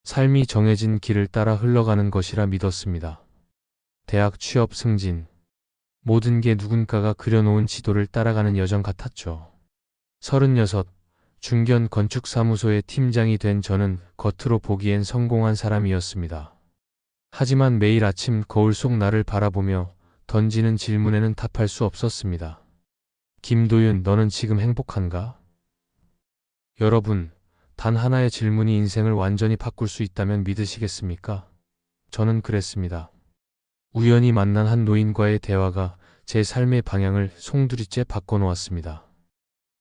삶이 정해진 길을 따라 흘러가는 것이라 믿었습니다. 대학 취업 승진. 모든 게 누군가가 그려놓은 지도를 따라가는 여정 같았죠. 36, 중견 건축사무소의 팀장이 된 저는 겉으로 보기엔 성공한 사람이었습니다. 하지만 매일 아침 거울 속 나를 바라보며 던지는 질문에는 답할 수 없었습니다. 김도윤, 너는 지금 행복한가? 여러분, 단 하나의 질문이 인생을 완전히 바꿀 수 있다면 믿으시겠습니까? 저는 그랬습니다. 우연히 만난 한 노인과의 대화가 제 삶의 방향을 송두리째 바꿔놓았습니다.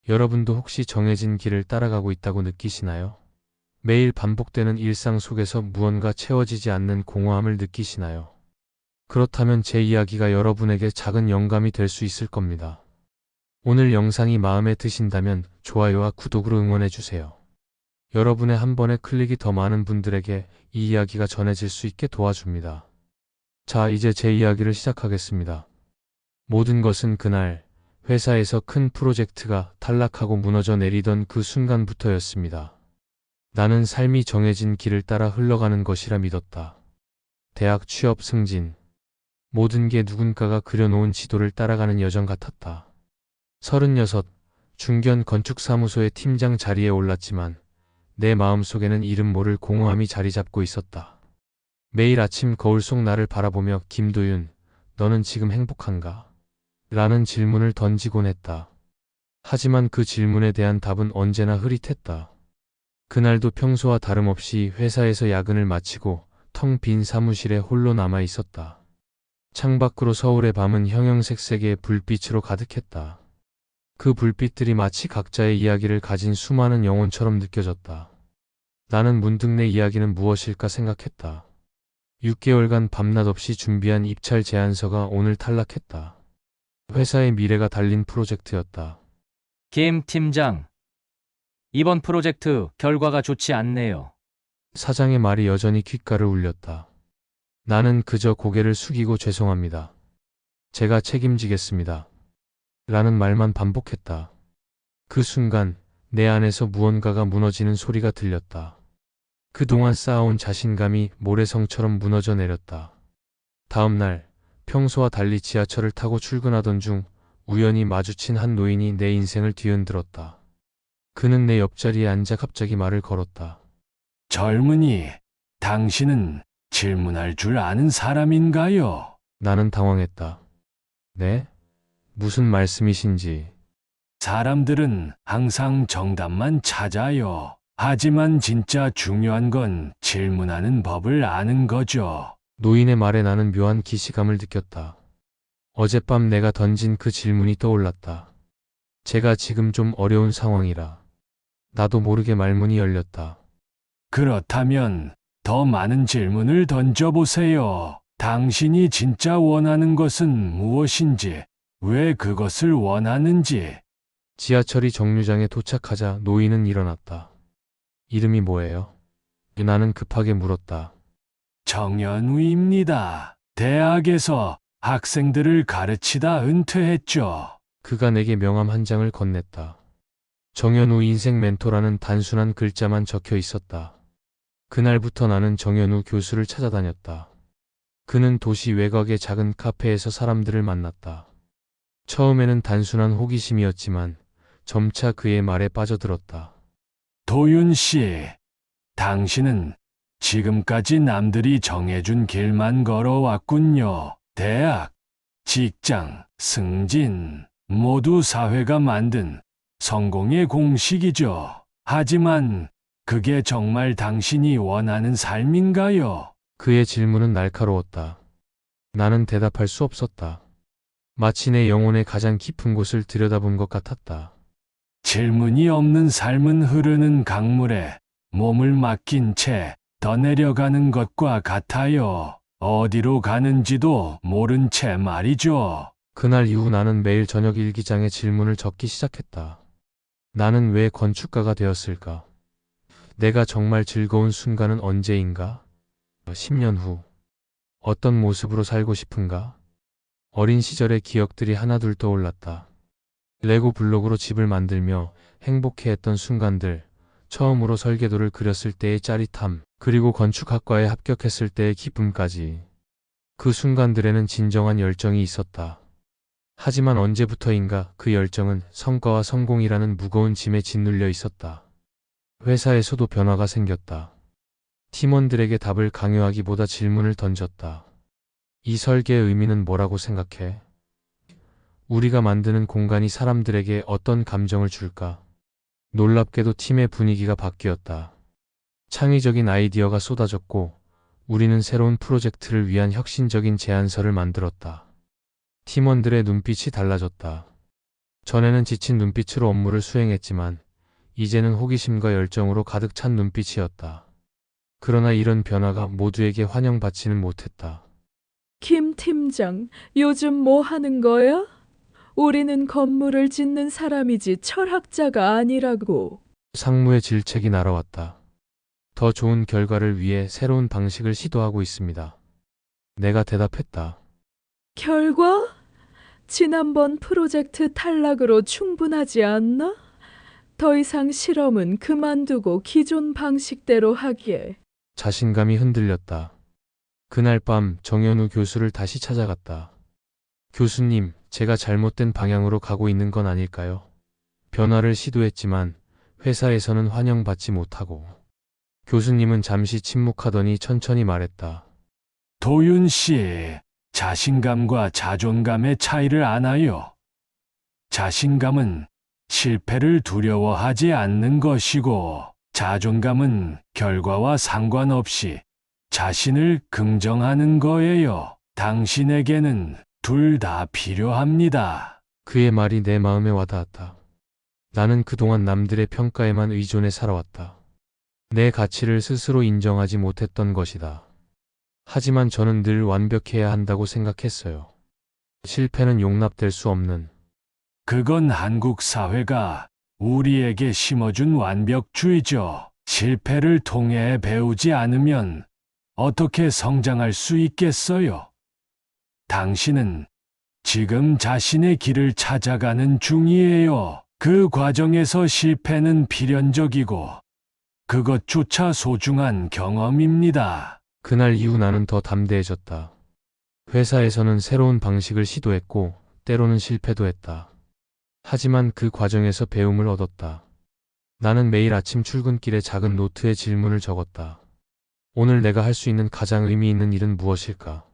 여러분도 혹시 정해진 길을 따라가고 있다고 느끼시나요? 매일 반복되는 일상 속에서 무언가 채워지지 않는 공허함을 느끼시나요? 그렇다면 제 이야기가 여러분에게 작은 영감이 될 수 있을 겁니다. 오늘 영상이 마음에 드신다면 좋아요와 구독으로 응원해주세요. 여러분의 한 번의 클릭이 더 많은 분들에게 이 이야기가 전해질 수 있게 도와줍니다. 자, 이제 제 이야기를 시작하겠습니다. 모든 것은 그날 회사에서 큰 프로젝트가 탈락하고 무너져 내리던 그 순간부터였습니다. 나는 삶이 정해진 길을 따라 흘러가는 것이라 믿었다. 대학 취업 승진. 모든 게 누군가가 그려놓은 지도를 따라가는 여정 같았다. 36, 중견 건축사무소의 팀장 자리에 올랐지만 내 마음속에는 이름 모를 공허함이 자리 잡고 있었다. 매일 아침 거울 속 나를 바라보며 김도윤, 너는 지금 행복한가? 라는 질문을 던지곤 했다. 하지만 그 질문에 대한 답은 언제나 흐릿했다. 그날도 평소와 다름없이 회사에서 야근을 마치고 텅 빈 사무실에 홀로 남아 있었다. 창밖으로 서울의 밤은 형형색색의 불빛으로 가득했다. 그 불빛들이 마치 각자의 이야기를 가진 수많은 영혼처럼 느껴졌다. 나는 문득 내 이야기는 무엇일까 생각했다. 6개월간 밤낮 없이 준비한 입찰 제안서가 오늘 탈락했다. 회사의 미래가 달린 프로젝트였다. 김 팀장, 이번 프로젝트 결과가 좋지 않네요. 사장의 말이 여전히 귓가를 울렸다. 나는 그저 고개를 숙이고 죄송합니다. 제가 책임지겠습니다. 라는 말만 반복했다. 그 순간 내 안에서 무언가가 무너지는 소리가 들렸다. 그동안 쌓아온 자신감이 모래성처럼 무너져 내렸다. 다음 날 평소와 달리 지하철을 타고 출근하던 중 우연히 마주친 한 노인이 내 인생을 뒤흔들었다. 그는 내 옆자리에 앉아 갑자기 말을 걸었다. 젊은이, 당신은 질문할 줄 아는 사람인가요? 나는 당황했다. 네? 무슨 말씀이신지. 사람들은 항상 정답만 찾아요. 하지만 진짜 중요한 건 질문하는 법을 아는 거죠. 노인의 말에 나는 묘한 기시감을 느꼈다. 어젯밤 내가 던진 그 질문이 떠올랐다. 제가 지금 좀 어려운 상황이라. 나도 모르게 말문이 열렸다. 그렇다면 더 많은 질문을 던져보세요. 당신이 진짜 원하는 것은 무엇인지, 왜 그것을 원하는지. 지하철이 정류장에 도착하자 노인은 일어났다. 이름이 뭐예요? 나는 급하게 물었다. 정연우입니다. 대학에서 학생들을 가르치다 은퇴했죠. 그가 내게 명함 한 장을 건넸다. 정연우 인생 멘토라는 단순한 글자만 적혀 있었다. 그날부터 나는 정연우 교수를 찾아다녔다. 그는 도시 외곽의 작은 카페에서 사람들을 만났다. 처음에는 단순한 호기심이었지만 점차 그의 말에 빠져들었다. 도윤 씨, 당신은 지금까지 남들이 정해준 길만 걸어왔군요. 대학, 직장, 승진, 모두 사회가 만든 성공의 공식이죠. 하지만 그게 정말 당신이 원하는 삶인가요? 그의 질문은 날카로웠다. 나는 대답할 수 없었다. 마치 내 영혼의 가장 깊은 곳을 들여다본 것 같았다. 질문이 없는 삶은 흐르는 강물에 몸을 맡긴 채 더 내려가는 것과 같아요. 어디로 가는지도 모른 채 말이죠. 그날 이후 나는 매일 저녁 일기장에 질문을 적기 시작했다. 나는 왜 건축가가 되었을까? 내가 정말 즐거운 순간은 언제인가? 10년 후. 어떤 모습으로 살고 싶은가? 어린 시절의 기억들이 하나둘 떠올랐다. 레고 블록으로 집을 만들며 행복해했던 순간들, 처음으로 설계도를 그렸을 때의 짜릿함, 그리고 건축학과에 합격했을 때의 기쁨까지. 그 순간들에는 진정한 열정이 있었다. 하지만 언제부터인가 그 열정은 성과와 성공이라는 무거운 짐에 짓눌려 있었다. 회사에서도 변화가 생겼다. 팀원들에게 답을 강요하기보다 질문을 던졌다. 이 설계의 의미는 뭐라고 생각해? 우리가 만드는 공간이 사람들에게 어떤 감정을 줄까? 놀랍게도 팀의 분위기가 바뀌었다. 창의적인 아이디어가 쏟아졌고 우리는 새로운 프로젝트를 위한 혁신적인 제안서를 만들었다. 팀원들의 눈빛이 달라졌다. 전에는 지친 눈빛으로 업무를 수행했지만 이제는 호기심과 열정으로 가득 찬 눈빛이었다. 그러나 이런 변화가 모두에게 환영받지는 못했다. 김 팀장, 요즘 뭐 하는 거야? 우리는 건물을 짓는 사람이지 철학자가 아니라고. 상무의 질책이 날아왔다. 더 좋은 결과를 위해 새로운 방식을 시도하고 있습니다. 내가 대답했다. 결과? 지난번 프로젝트 탈락으로 충분하지 않나? 더 이상 실험은 그만두고 기존 방식대로 하기에. 자신감이 흔들렸다. 그날 밤 정현우 교수를 다시 찾아갔다. 교수님, 제가 잘못된 방향으로 가고 있는 건 아닐까요? 변화를 시도했지만 회사에서는 환영받지 못하고. 교수님은 잠시 침묵하더니 천천히 말했다. 도윤 씨, 자신감과 자존감의 차이를 아나요? 자신감은 실패를 두려워하지 않는 것이고, 자존감은 결과와 상관없이 자신을 긍정하는 거예요. 당신에게는 둘 다 필요합니다. 그의 말이 내 마음에 와닿았다. 나는 그동안 남들의 평가에만 의존해 살아왔다. 내 가치를 스스로 인정하지 못했던 것이다. 하지만 저는 늘 완벽해야 한다고 생각했어요. 실패는 용납될 수 없는. 그건 한국 사회가 우리에게 심어준 완벽주의죠. 실패를 통해 배우지 않으면 어떻게 성장할 수 있겠어요? 당신은 지금 자신의 길을 찾아가는 중이에요. 그 과정에서 실패는 필연적이고 그것조차 소중한 경험입니다. 그날 이후 나는 더 담대해졌다. 회사에서는 새로운 방식을 시도했고 때로는 실패도 했다. 하지만 그 과정에서 배움을 얻었다. 나는 매일 아침 출근길에 작은 노트에 질문을 적었다. 오늘 내가 할 수 있는 가장 의미 있는 일은 무엇일까?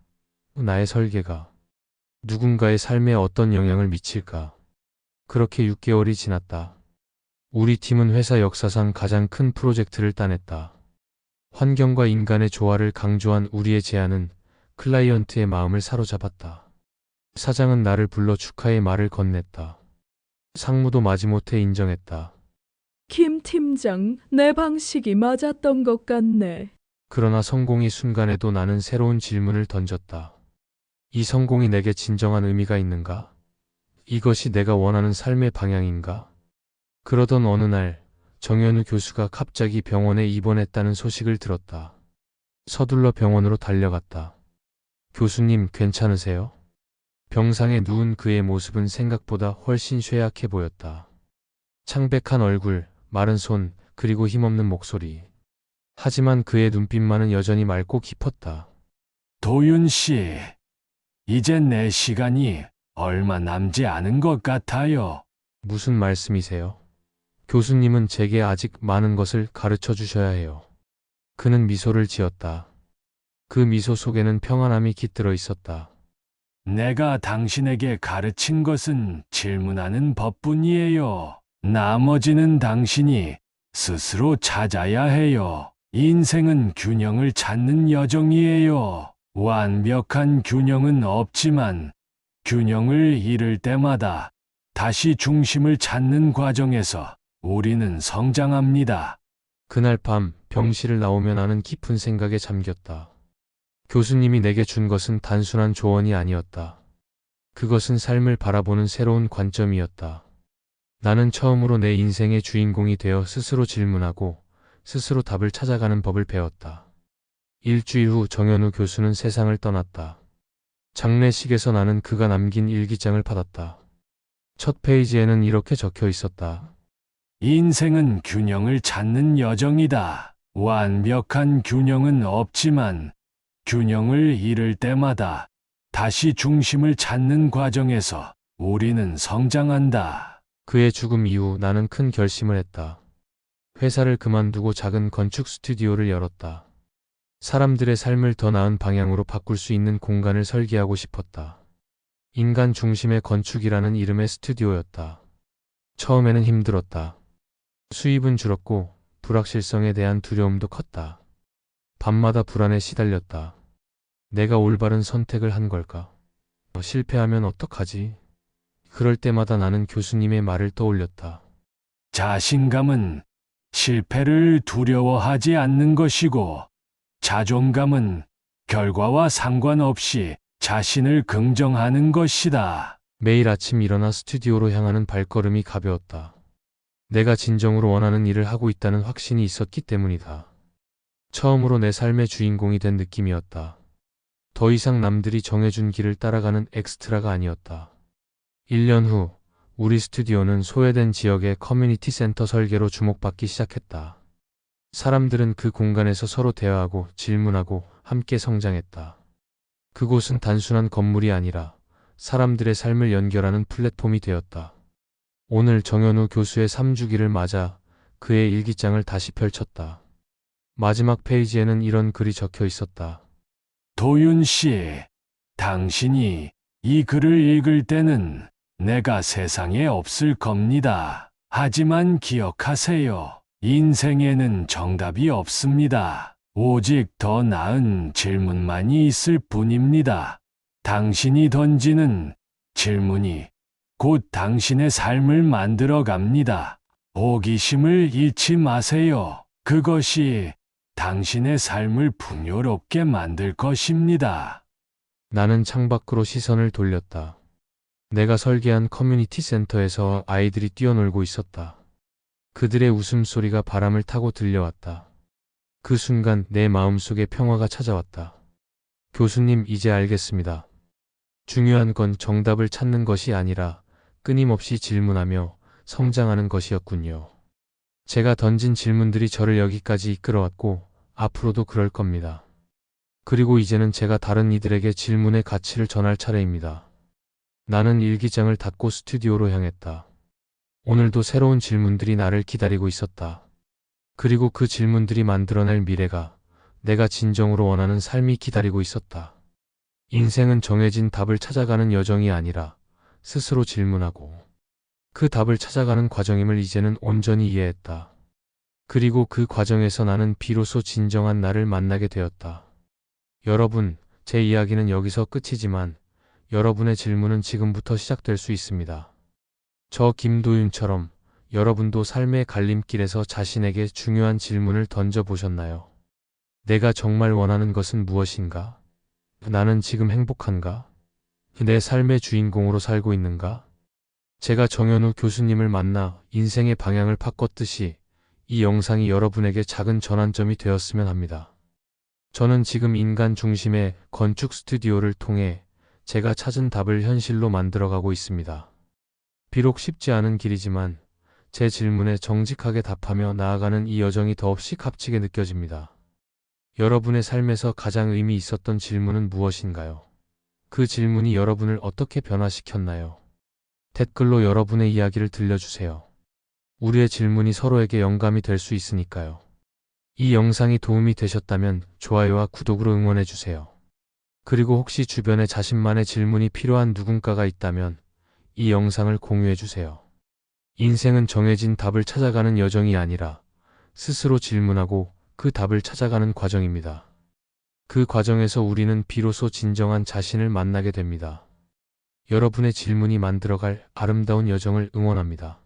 나의 설계가 누군가의 삶에 어떤 영향을 미칠까? 그렇게 6개월이 지났다. 우리 팀은 회사 역사상 가장 큰 프로젝트를 따냈다. 환경과 인간의 조화를 강조한 우리의 제안은 클라이언트의 마음을 사로잡았다. 사장은 나를 불러 축하의 말을 건넸다. 상무도 마지못해 인정했다. 김 팀장, 내 방식이 맞았던 것 같네. 그러나 성공의 순간에도 나는 새로운 질문을 던졌다. 이 성공이 내게 진정한 의미가 있는가? 이것이 내가 원하는 삶의 방향인가? 그러던 어느 날 정현우 교수가 갑자기 병원에 입원했다는 소식을 들었다. 서둘러 병원으로 달려갔다. 교수님, 괜찮으세요? 병상에 누운 그의 모습은 생각보다 훨씬 쇠약해 보였다. 창백한 얼굴, 마른 손, 그리고 힘없는 목소리. 하지만 그의 눈빛만은 여전히 맑고 깊었다. 도윤 씨, 이제 내 시간이 얼마 남지 않은 것 같아요. 무슨 말씀이세요? 교수님은 제게 아직 많은 것을 가르쳐 주셔야 해요. 그는 미소를 지었다. 그 미소 속에는 평안함이 깃들어 있었다. 내가 당신에게 가르친 것은 질문하는 법뿐이에요. 나머지는 당신이 스스로 찾아야 해요. 인생은 균형을 찾는 여정이에요. 완벽한 균형은 없지만 균형을 잃을 때마다 다시 중심을 찾는 과정에서 우리는 성장합니다. 그날 밤 병실을 나오며 나는 깊은 생각에 잠겼다. 교수님이 내게 준 것은 단순한 조언이 아니었다. 그것은 삶을 바라보는 새로운 관점이었다. 나는 처음으로 내 인생의 주인공이 되어 스스로 질문하고 스스로 답을 찾아가는 법을 배웠다. 일주일 후 정현우 교수는 세상을 떠났다. 장례식에서 나는 그가 남긴 일기장을 받았다. 첫 페이지에는 이렇게 적혀 있었다. 인생은 균형을 찾는 여정이다. 완벽한 균형은 없지만 균형을 잃을 때마다 다시 중심을 찾는 과정에서 우리는 성장한다. 그의 죽음 이후 나는 큰 결심을 했다. 회사를 그만두고 작은 건축 스튜디오를 열었다. 사람들의 삶을 더 나은 방향으로 바꿀 수 있는 공간을 설계하고 싶었다. 인간 중심의 건축이라는 이름의 스튜디오였다. 처음에는 힘들었다. 수입은 줄었고 불확실성에 대한 두려움도 컸다. 밤마다 불안에 시달렸다. 내가 올바른 선택을 한 걸까? 실패하면 어떡하지? 그럴 때마다 나는 교수님의 말을 떠올렸다. 자신감은 실패를 두려워하지 않는 것이고, 자존감은 결과와 상관없이 자신을 긍정하는 것이다. 매일 아침 일어나 스튜디오로 향하는 발걸음이 가벼웠다. 내가 진정으로 원하는 일을 하고 있다는 확신이 있었기 때문이다. 처음으로 내 삶의 주인공이 된 느낌이었다. 더 이상 남들이 정해준 길을 따라가는 엑스트라가 아니었다. 1년 후 우리 스튜디오는 소외된 지역의 커뮤니티 센터 설계로 주목받기 시작했다. 사람들은 그 공간에서 서로 대화하고 질문하고 함께 성장했다. 그곳은 단순한 건물이 아니라 사람들의 삶을 연결하는 플랫폼이 되었다. 오늘 정현우 교수의 3주기를 맞아 그의 일기장을 다시 펼쳤다. 마지막 페이지에는 이런 글이 적혀 있었다. 도윤 씨, 당신이 이 글을 읽을 때는 내가 세상에 없을 겁니다. 하지만 기억하세요. 인생에는 정답이 없습니다. 오직 더 나은 질문만이 있을 뿐입니다. 당신이 던지는 질문이 곧 당신의 삶을 만들어 갑니다. 호기심을 잃지 마세요. 그것이 당신의 삶을 풍요롭게 만들 것입니다. 나는 창밖으로 시선을 돌렸다. 내가 설계한 커뮤니티 센터에서 아이들이 뛰어놀고 있었다. 그들의 웃음소리가 바람을 타고 들려왔다. 그 순간 내 마음속에 평화가 찾아왔다. 교수님, 이제 알겠습니다. 중요한 건 정답을 찾는 것이 아니라 끊임없이 질문하며 성장하는 것이었군요. 제가 던진 질문들이 저를 여기까지 이끌어왔고 앞으로도 그럴 겁니다. 그리고 이제는 제가 다른 이들에게 질문의 가치를 전할 차례입니다. 나는 일기장을 닫고 스튜디오로 향했다. 오늘도 새로운 질문들이 나를 기다리고 있었다. 그리고 그 질문들이 만들어낼 미래가 내가 진정으로 원하는 삶이 기다리고 있었다. 인생은 정해진 답을 찾아가는 여정이 아니라 스스로 질문하고 그 답을 찾아가는 과정임을 이제는 온전히 이해했다. 그리고 그 과정에서 나는 비로소 진정한 나를 만나게 되었다. 여러분, 제 이야기는 여기서 끝이지만 여러분의 질문은 지금부터 시작될 수 있습니다. 저 김도윤처럼 여러분도 삶의 갈림길에서 자신에게 중요한 질문을 던져보셨나요? 내가 정말 원하는 것은 무엇인가? 나는 지금 행복한가? 내 삶의 주인공으로 살고 있는가? 제가 정현우 교수님을 만나 인생의 방향을 바꿨듯이 이 영상이 여러분에게 작은 전환점이 되었으면 합니다. 저는 지금 인간 중심의 건축 스튜디오를 통해 제가 찾은 답을 현실로 만들어가고 있습니다. 비록 쉽지 않은 길이지만 제 질문에 정직하게 답하며 나아가는 이 여정이 더없이 값지게 느껴집니다. 여러분의 삶에서 가장 의미 있었던 질문은 무엇인가요? 그 질문이 여러분을 어떻게 변화시켰나요? 댓글로 여러분의 이야기를 들려주세요. 우리의 질문이 서로에게 영감이 될 수 있으니까요. 이 영상이 도움이 되셨다면 좋아요와 구독으로 응원해주세요. 그리고 혹시 주변에 자신만의 질문이 필요한 누군가가 있다면 이 영상을 공유해주세요. 인생은 정해진 답을 찾아가는 여정이 아니라 스스로 질문하고 그 답을 찾아가는 과정입니다. 그 과정에서 우리는 비로소 진정한 자신을 만나게 됩니다. 여러분의 질문이 만들어갈 아름다운 여정을 응원합니다.